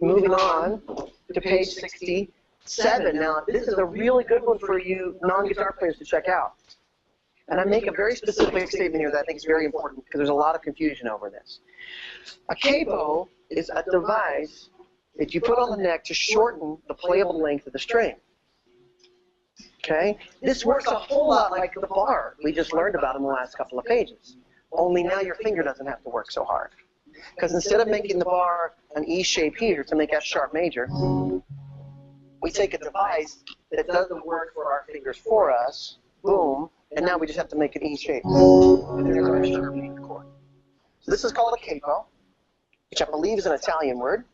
moving on to page 67. Now, this is a really good one for you non-guitar players to check out. And I make a very specific statement here that I think is very important because there's a lot of confusion over this. A capo is a device that you put on the neck to shorten the playable length of the string. Okay? This works a whole lot like the bar we just learned about in the last couple of pages. Only now your finger doesn't have to work so hard. Because instead of making the bar an E shape here to make F sharp major, we take a device that does the work for our fingers for us, boom, and now we just have to make an E shape. And there's our F sharp major chord. So this is called a capo, which I believe is an Italian word,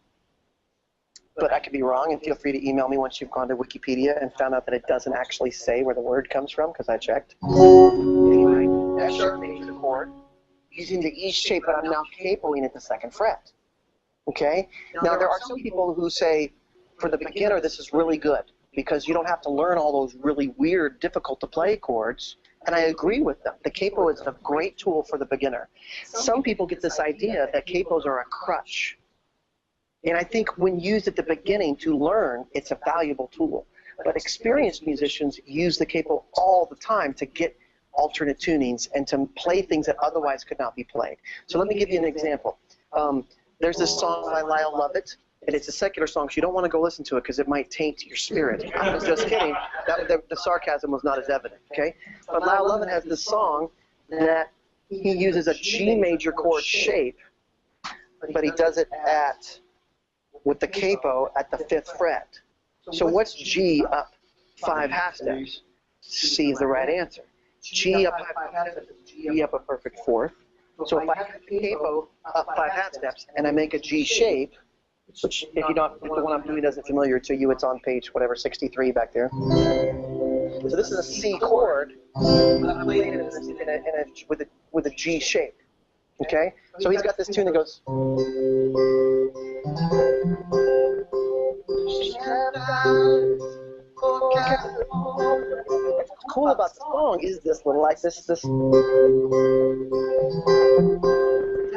but I could be wrong, and feel free to email me once you've gone to Wikipedia and found out that it doesn't actually say where the word comes from, because I checked. Anyway, F sharp major chord, using the E shape, but I'm now capoing at the second fret. Okay? Now, there are some people who say, for the beginner, this is really good, because you don't have to learn all those really weird, difficult-to-play chords, and I agree with them. The capo is a great tool for the beginner. Some people get this idea that capos are a crutch, and I think when used at the beginning to learn, it's a valuable tool. But experienced musicians use the capo all the time to get alternate tunings and to play things that otherwise could not be played. So let me give you an example. There's this song by Lyle Lovett, and it's a secular song, so you don't want to go listen to it because it might taint your spirit. I was just kidding. The sarcasm was not as evident, okay? But Lyle Lovett has this song that he uses a G major chord shape, but he does it with the capo at the 5th fret. So what's G up 5 half steps? C is the right answer. G up 5 half steps is G up a perfect 4th. So if I have the capo up 5 half steps and I make a G shape, which if the one I'm doing isn't familiar to you, it's on page whatever 63 back there. So this is a C chord, but I'm playing it with a G shape. Okay? So he's got this tune that goes. What's cool about the song is this little, like this. It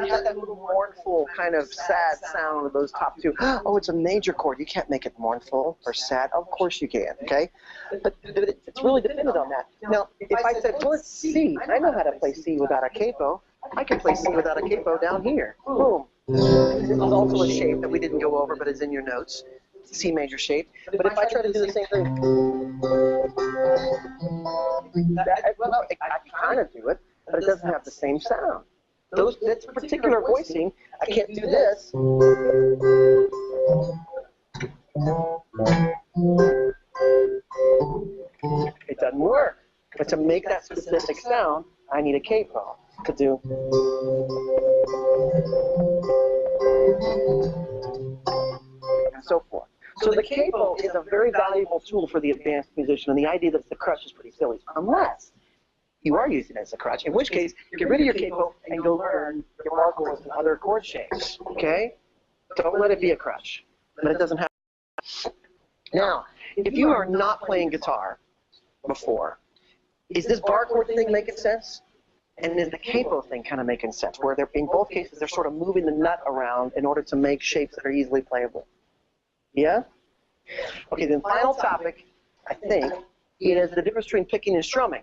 has that little mournful kind of sad sound of those top two. Oh, it's a major chord. You can't make it mournful or sad. Of course you can, okay? But it's really dependent on that. Now, if I said, well, it's C, I know how to play C without a capo. I can play C without a capo down here. Boom. This is also a shape that we didn't go over, but is in your notes. C major shape. But if I try to do the same thing, I can kind of do it, but it doesn't have the same sound. That's particular voicing. I can't do this. It doesn't work. But to make that specific sound, I need a capo to do. And so forth. So the capo is a very valuable tool for the advanced musician, and the idea that it's a crutch is pretty silly, unless you are using it as a crutch, in which case, get rid of your capo and go learn your bar chords and other chord shapes, okay? Don't let it be a crutch, but it doesn't have. Now, if you are not playing guitar before, is this bar chord thing making sense? And is the capo thing kind of making sense, where in both cases they're sort of moving the nut around in order to make shapes that are easily playable? Yeah? Okay, then final topic, I think, is the difference between picking and strumming.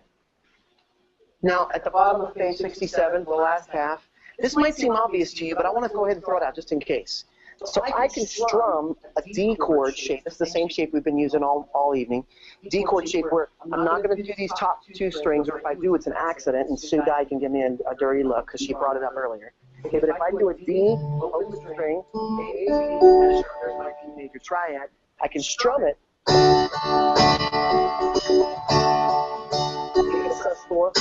Now, at the bottom of page 67, the last half, this might seem obvious to you, but I want to go ahead and throw it out just in case. So I can strum a D chord shape. This is the same shape we've been using all evening. D chord shape where I'm not going to do these top two strings, or if I do, it's an accident, and Sue Dye can give me a dirty look because she brought it up earlier. Okay, but if I do a D, open string, A, B, there's my D major triad, I can strum it. Sus4.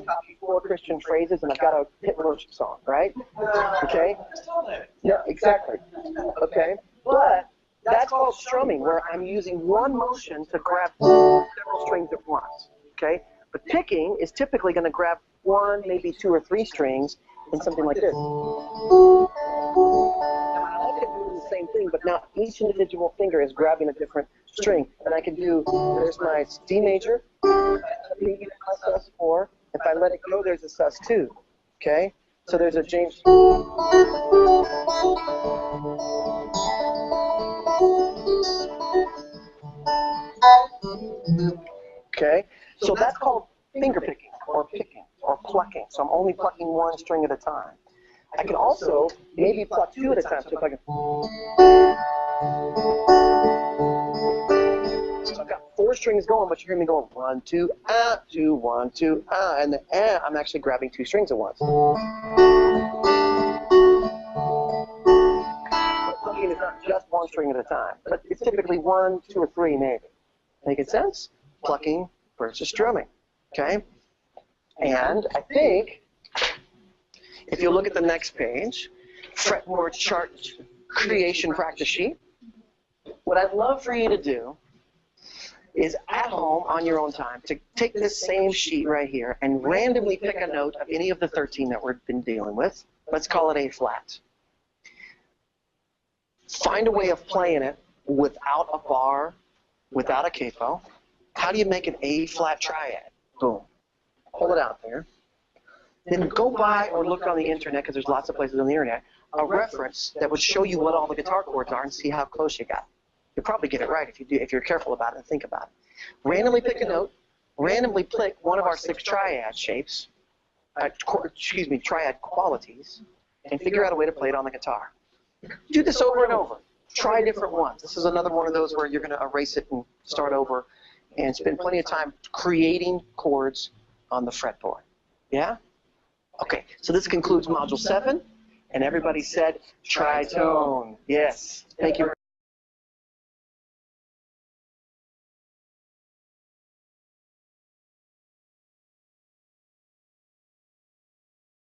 Copy 4 Christian phrases, and I've got a hit worship song, right? Okay? Yeah, exactly. Okay? But that's called strumming, where I'm using one motion to grab several strings at once. Okay? But picking is typically going to grab 1, maybe 2 or 3 strings in something like this. Now, I can do the same thing, but now each individual finger is grabbing a different string. And I can do, there's my D major, my sus4. If I let it go, there's a sus2. Okay? So there's a James. Okay, so that's called finger picking or plucking. So I'm only plucking one string at a time. I can also maybe pluck two at a time. So if I can. So I've got four strings going, but you hear me going 1, 2, 2, 1, 2, and the I'm actually grabbing two strings at once. Plucking is not just one string at a time, but it's typically 1, 2, or 3 maybe. Making sense? Plucking versus strumming. Okay? And I think if you look at the next page, fretboard chart creation practice sheet, what I'd love for you to do is at home on your own time to take this same sheet right here and randomly pick a note of any of the 13 that we've been dealing with. Let's call it A flat. Find a way of playing it without a bar, without a capo. How do you make an A flat triad? Boom. Pull it out there. Then go buy or look on the internet, because there's lots of places on the internet, a reference that would show you what all the guitar chords are and see how close you got. You'll probably get it right if you're careful about it and think about it. Randomly pick a note, randomly pick one of our 6 triad shapes, triad qualities, and figure out a way to play it on the guitar. Do this over and over. Try different ones. This is another one of those where you're going to erase it and start over and spend plenty of time creating chords on the fretboard. Yeah? Okay, so this concludes Module 7, and everybody said tritone. Yes. Thank you.